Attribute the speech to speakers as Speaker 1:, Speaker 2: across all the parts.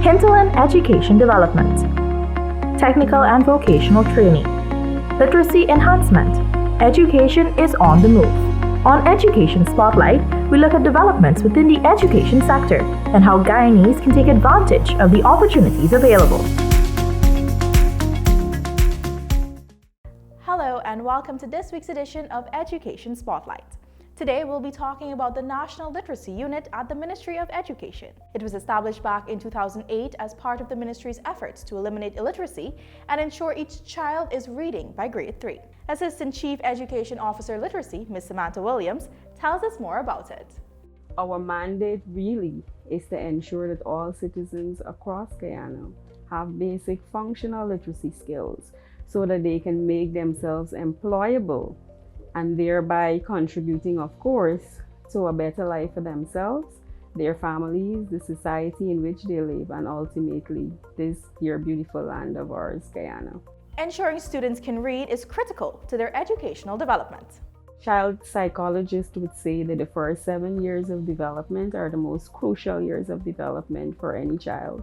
Speaker 1: Hinterland Education Development, Technical and Vocational Training, Literacy Enhancement. Education is on the move. On Education Spotlight, we look at developments within the education sector and how Guyanese can take advantage of the opportunities available.
Speaker 2: Hello and welcome to this week's edition of Education Spotlight. Today we'll be talking about the National Literacy Unit at the Ministry of Education. It was established back in 2008 as part of the ministry's efforts to eliminate illiteracy and ensure each child is reading by grade 3. Assistant Chief Education Officer Literacy, Ms. Samantha Williams, tells us more about it.
Speaker 3: Our mandate really is to ensure that all citizens across Guyana have basic functional literacy skills so that they can make themselves employable and thereby contributing, of course, to a better life for themselves, their families, the society in which they live, and ultimately this dear beautiful land of ours, Guyana.
Speaker 2: Ensuring students can read is critical to their educational development.
Speaker 3: Child psychologists would say that the first 7 years of development are the most crucial years of development for any child.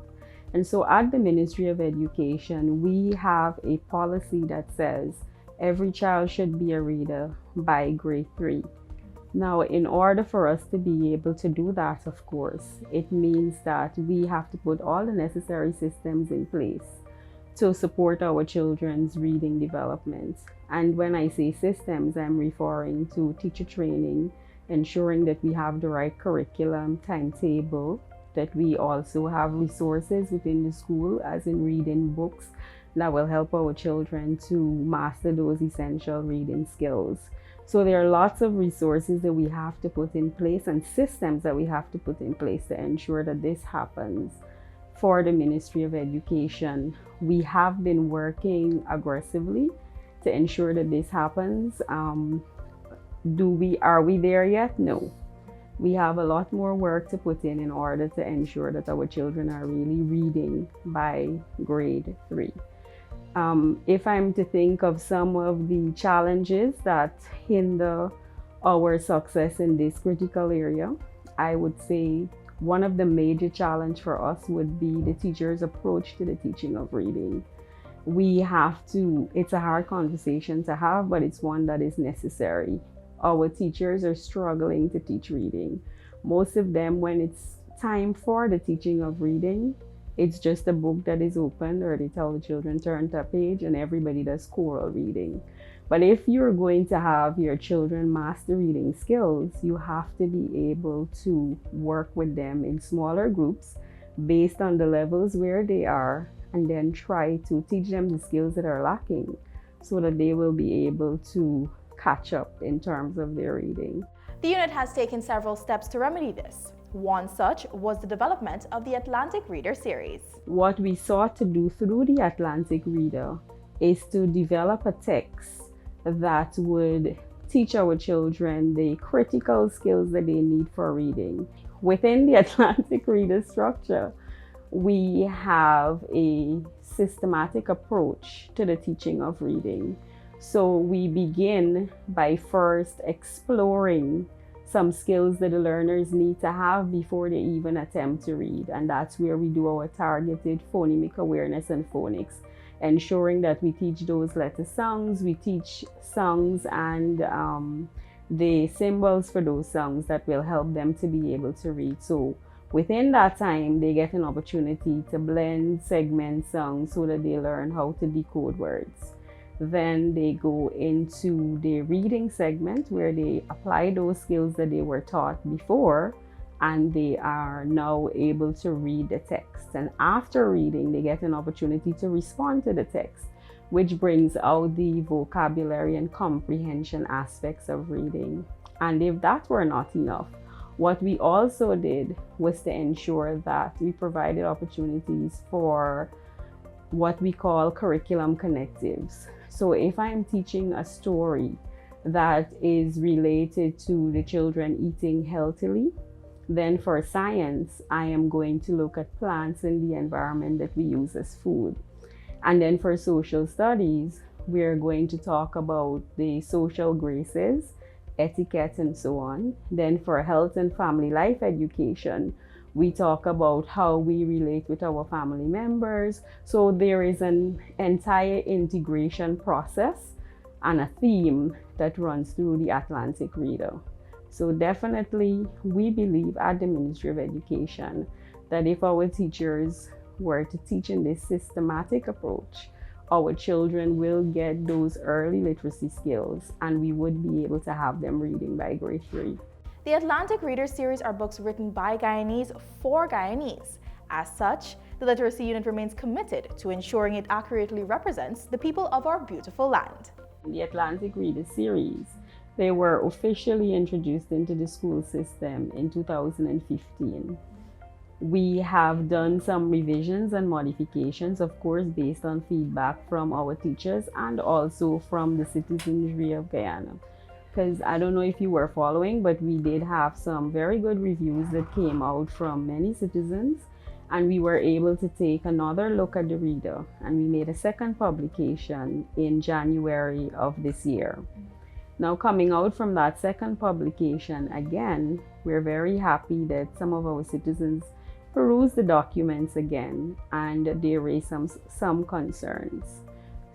Speaker 3: And so at the Ministry of Education, we have a policy that says every child should be a reader by grade 3. Now, in order for us to be able to do that, of course, it means that we have to put all the necessary systems in place to support our children's reading development. And when I say systems, I'm referring to teacher training, ensuring that we have the right curriculum, timetable, that we also have resources within the school, as in reading books, that will help our children to master those essential reading skills. So there are lots of resources that we have to put in place and systems that we have to put in place to ensure that this happens. For the Ministry of Education, we have been working aggressively to ensure that this happens. Are we there yet? No. We have a lot more work to put in order to ensure that our children are really reading by grade 3. If I'm to think of some of the challenges that hinder our success in this critical area, I would say one of the major challenges for us would be the teacher's approach to the teaching of reading. It's a hard conversation to have, but it's one that is necessary. Our teachers are struggling to teach reading. Most of them, when it's time for the teaching of reading, it's just a book that is open, or they tell the children turn to a page and everybody does choral reading. But if you're going to have your children master reading skills, you have to be able to work with them in smaller groups based on the levels where they are, and then try to teach them the skills that are lacking so that they will be able to catch up in terms of their reading.
Speaker 2: The unit has taken several steps to remedy this. One such was the development of the Atlantic Reader series.
Speaker 3: What we sought to do through the Atlantic Reader is to develop a text that would teach our children the critical skills that they need for reading. Within the Atlantic Reader structure, we have a systematic approach to the teaching of reading. So we begin by first exploring some skills that the learners need to have before they even attempt to read. And that's where we do our targeted phonemic awareness and phonics, ensuring that we teach those letter sounds, we teach songs and the symbols for those songs that will help them to be able to read. So within that time, they get an opportunity to blend, segment songs so that they learn how to decode words. Then they go into the reading segment where they apply those skills that they were taught before, and they are now able to read the text. And after reading, they get an opportunity to respond to the text, which brings out the vocabulary and comprehension aspects of reading. And if that were not enough, what we also did was to ensure that we provided opportunities for what we call curriculum connectives. So if I'm teaching a story that is related to the children eating healthily, then for science, I am going to look at plants in the environment that we use as food. And then for social studies, we're going to talk about the social graces, etiquette, and so on. Then for health and family life education, We talk about how we relate with our family members. So there is an entire integration process and a theme that runs through the Atlantic Reader. So definitely, we believe at the Ministry of Education that if our teachers were to teach in this systematic approach, our children will get those early literacy skills and we would be able to have them reading by grade 3.
Speaker 2: The Atlantic Reader series are books written by Guyanese for Guyanese. As such, the Literacy Unit remains committed to ensuring it accurately represents the people of our beautiful land.
Speaker 3: The Atlantic Reader series, they were officially introduced into the school system in 2015. We have done some revisions and modifications, of course, based on feedback from our teachers and also from the citizenry of Guyana. Because I don't know if you were following, but we did have some very good reviews that came out from many citizens, and we were able to take another look at the reader, and we made a second publication in January of this year. Now, coming out from that second publication, again, we're very happy that some of our citizens perused the documents again and they raised some concerns.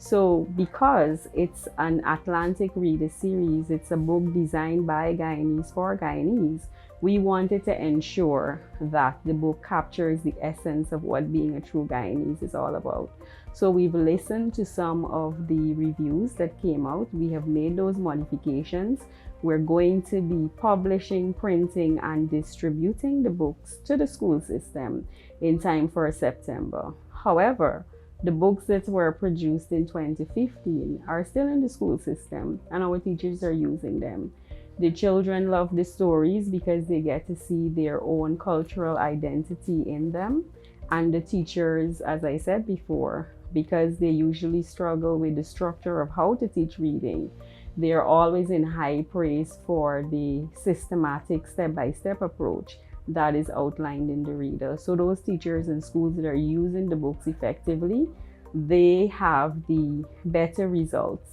Speaker 3: So because it's an Atlantic Reader series, it's a book designed by Guyanese for Guyanese, we wanted to ensure that the book captures the essence of what being a true Guyanese is all about. So we've listened to some of the reviews that came out. We have made those modifications. We're going to be publishing, printing, and distributing the books to the school system in time for September. However, the books that were produced in 2015 are still in the school system and our teachers are using them. The children love the stories because they get to see their own cultural identity in them. And the teachers, as I said before, because they usually struggle with the structure of how to teach reading, they're always in high praise for the systematic step-by-step approach that is outlined in the reader. So those teachers in schools that are using the books effectively, they have the better results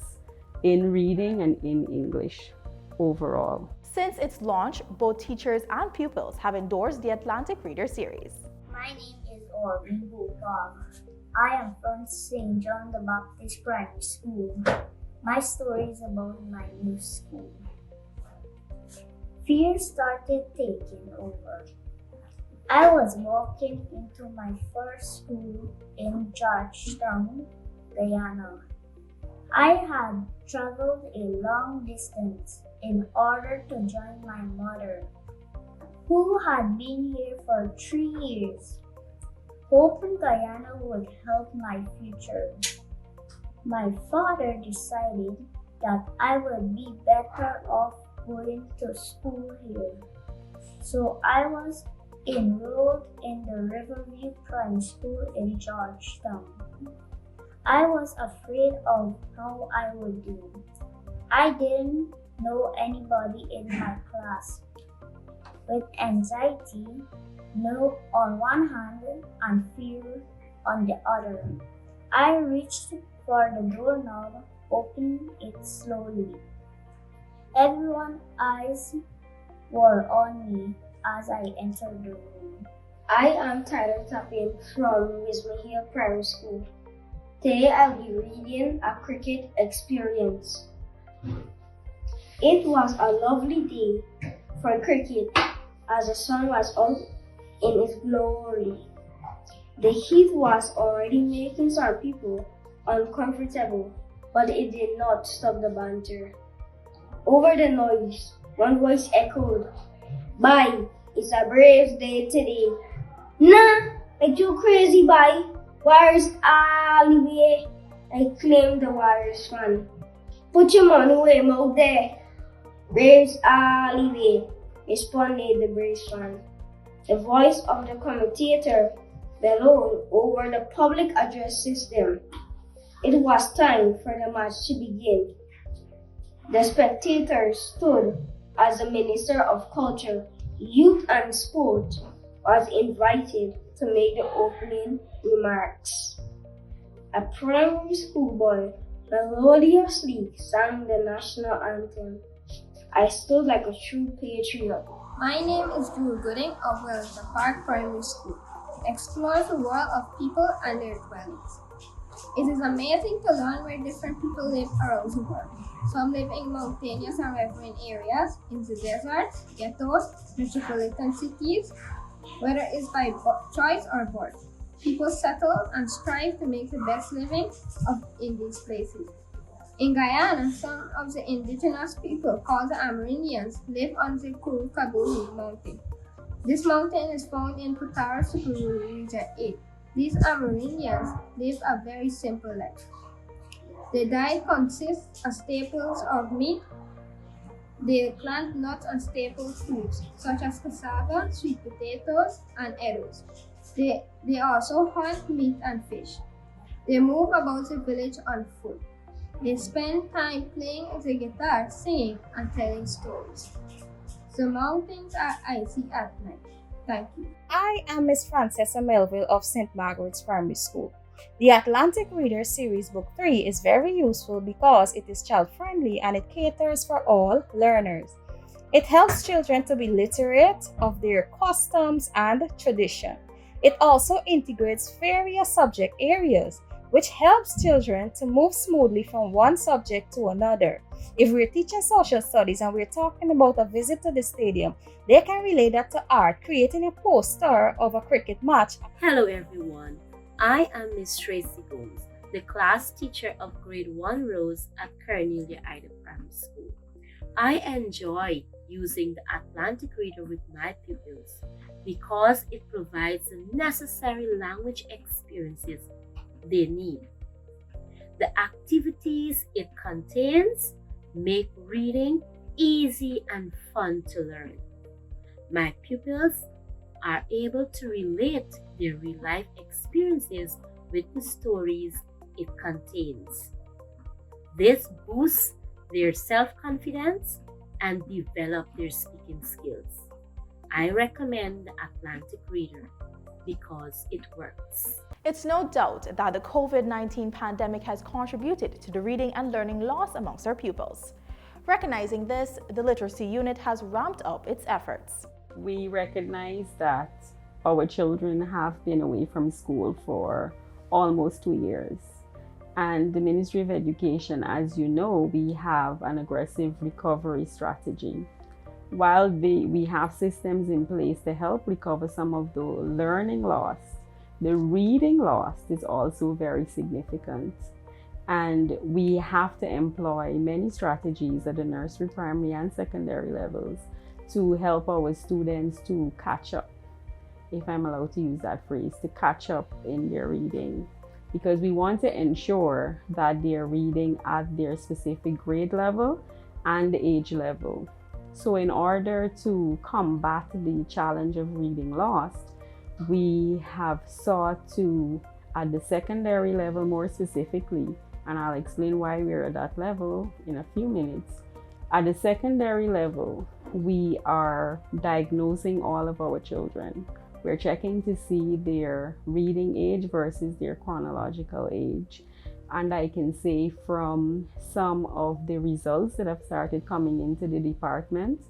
Speaker 3: in reading and in English overall.
Speaker 2: Since its launch, both teachers and pupils have endorsed the Atlantic Reader series.
Speaker 4: My name is Orvin Bukag. I am from St. John the Baptist Primary School. My story is about my new school. Fear started taking over. I was walking into my first school in Georgetown, Guyana. I had traveled a long distance in order to join my mother, who had been here for 3 years, hoping Guyana would help my future. My father decided that I would be better off going to school here. So I was enrolled in the Riverview Primary School in Georgetown. I was afraid of how I would do. I didn't know anybody in my class. With anxiety on one hand and fear on the other, I reached for the doorknob, opening it slowly. Everyone's eyes were on me as I entered the room.
Speaker 5: I am Tyler Tapin from Wisma Hill Primary School. Today I'll be reading A Cricket Experience. It was a lovely day for cricket as the sun was out in its glory. The heat was already making some people uncomfortable, but it did not stop the banter. Over the noise, one voice echoed, "Bye, it's a brave day today." "Nah, like you crazy, bye. Wires all the way," exclaimed the Warriors fan. "Put your money away, out there." "Braves all the way," responded the Braves fan. The voice of the commentator bellowed over the public address system. It was time for the match to begin. The spectators stood as the Minister of Culture, Youth and Sport was invited to make the opening remarks. A primary school boy melodiously sang the national anthem. I stood like a true patriot,
Speaker 6: My name is Drew Gooding of Wellington Park Primary School. It explores the world of people and their dwellings. It is amazing to learn where different people live around the world. Some live in mountainous and riverine areas, in the deserts, ghettos, metropolitan cities, whether it's by choice or birth. People settle and strive to make the best living in these places. In Guyana, some of the indigenous people, called the Amerindians, live on the Curicaboni mountain. This mountain is found in Putara Superior Region 8. These Amerindians live a very simple life. Their diet consists of staples of meat. They plant nuts and staple foods such as cassava, sweet potatoes, and eddos. They also hunt meat and fish. They move about the village on foot. They spend time playing the guitar, singing, and telling stories. The mountains are icy at night. Thank you.
Speaker 7: I am Miss Francesca Melville of St. Margaret's Primary School. The Atlantic Reader Series Book 3 is very useful because it is child-friendly and it caters for all learners. It helps children to be literate of their customs and tradition. It also integrates various subject areas, which helps children to move smoothly from one subject to another. If we're teaching social studies and we're talking about a visit to the stadium, they can relate that to art, creating a poster of a cricket match.
Speaker 8: Hello everyone, I am Miss Tracy Gomes, the class teacher of Grade 1 Rose at Cornelia Ida Primary School. I enjoy using the Atlantic Reader with my pupils because it provides the necessary language experiences they need. The activities it contains make reading easy and fun to learn. My pupils are able to relate their real life experiences with the stories it contains. This boosts their self-confidence and develop their speaking skills. I recommend the Atlantic Reader because it works.
Speaker 2: It's no doubt that the COVID-19 pandemic has contributed to the reading and learning loss amongst our pupils. Recognizing this, the literacy unit has ramped up its efforts.
Speaker 3: We recognize that our children have been away from school for almost 2 years. And the Ministry of Education, as you know, we have an aggressive recovery strategy. While we have systems in place to help recover some of the learning loss, the reading loss is also very significant. And we have to employ many strategies at the nursery, primary, and secondary levels to help our students to catch up, if I'm allowed to use that phrase, to catch up in their reading. Because we want to ensure that they're reading at their specific grade level and age level. So in order to combat the challenge of reading loss, we have sought to, at the secondary level more specifically, and I'll explain why we're at that level in a few minutes. At the secondary level, we are diagnosing all of our children. We're checking to see their reading age versus their chronological age. And I can say from some of the results that have started coming into the department,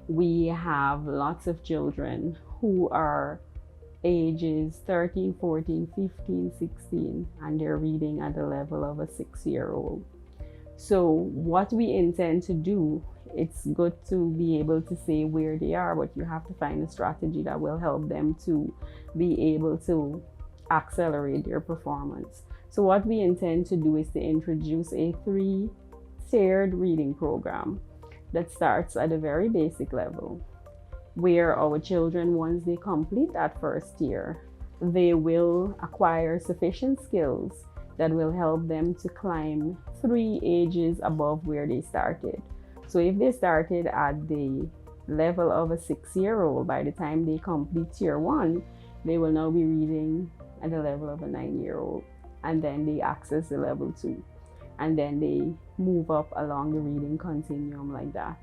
Speaker 3: we have lots of children who are ages 13, 14, 15, 16, and they're reading at the level of a 6-year-old. So what we intend to do, it's good to be able to say where they are, but you have to find a strategy that will help them to be able to accelerate their performance. So what we intend to do is to introduce a 3-tiered reading program that starts at a very basic level, where our children, once they complete that first tier, they will acquire sufficient skills that will help them to climb 3 ages above where they started. So if they started at the level of a 6-year-old, by the time they complete tier 1, they will now be reading at the level of a 9-year-old. And then they access the level 2. And then they move up along the reading continuum like that.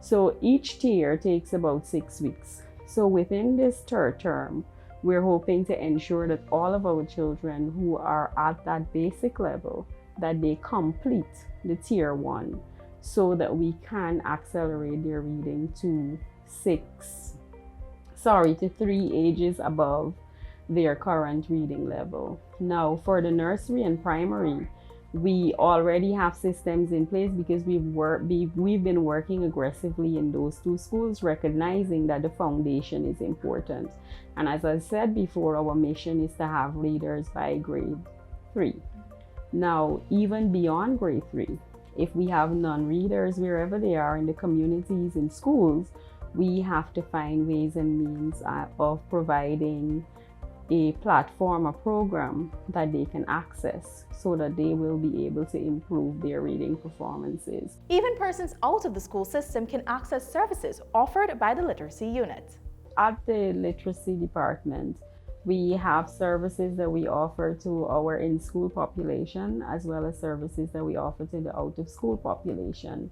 Speaker 3: So each tier takes about 6 weeks. So within this third term, we're hoping to ensure that all of our children who are at that basic level, that they complete the tier 1, so that we can accelerate their reading to 3 ages above their current reading level. Now, for the nursery and primary, we already have systems in place because we've been working aggressively in those two schools, recognizing that the foundation is important. And as I said before, our mission is to have readers by grade 3. Now, even beyond grade 3, if we have non-readers wherever they are in the communities, in schools, we have to find ways and means of providing a platform, a program that they can access so that they will be able to improve their reading performances.
Speaker 2: Even persons out of the school system can access services offered by the literacy unit.
Speaker 3: At the literacy department, we have services that we offer to our in-school population as well as services that we offer to the out-of-school population.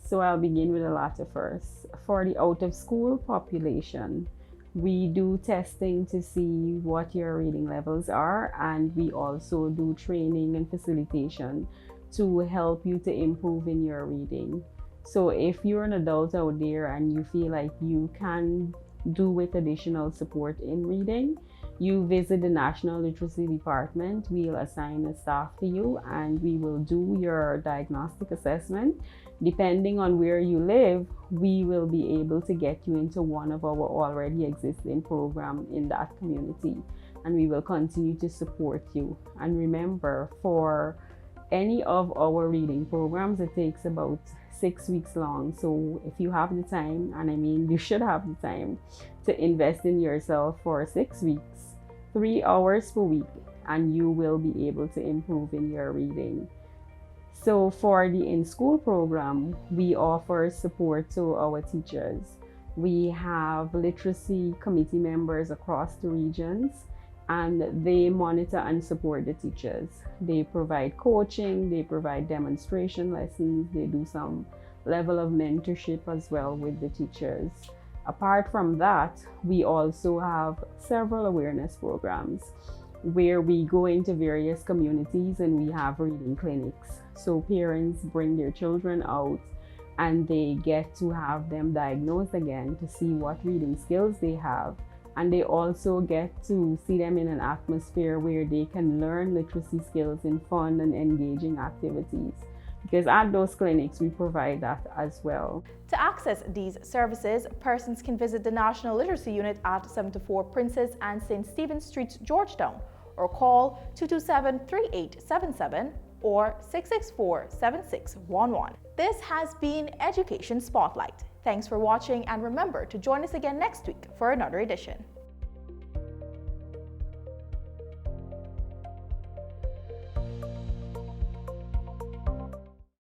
Speaker 3: So I'll begin with the latter first. For the out-of-school population, we do testing to see what your reading levels are, and we also do training and facilitation to help you to improve in your reading. So if you're an adult out there and you feel like you can do with additional support in reading, you visit the National Literacy Department. We'll assign a staff to you and we will do your diagnostic assessment. Depending on where you live, we will be able to get you into one of our already existing programs in that community, and we will continue to support you. And remember, for any of our reading programs, it takes about 6 weeks long. So if you have the time, and I mean you should have the time, to invest in yourself for 6 weeks, 3 hours per week, and you will be able to improve in your reading. So for the in-school program, we offer support to our teachers. We have literacy committee members across the regions, and they monitor and support the teachers. They provide coaching, they provide demonstration lessons, they do some level of mentorship as well with the teachers. Apart from that, we also have several awareness programs where we go into various communities and we have reading clinics. So parents bring their children out and they get to have them diagnosed again to see what reading skills they have. And they also get to see them in an atmosphere where they can learn literacy skills in fun and engaging activities. Because at those clinics, we provide that as well.
Speaker 2: To access these services, persons can visit the National Literacy Unit at 74 Princess and St. Stephen Streets, Georgetown, or call 227-3877 or 664-7611. This has been Education Spotlight. Thanks for watching, and remember to join us again next week for another edition.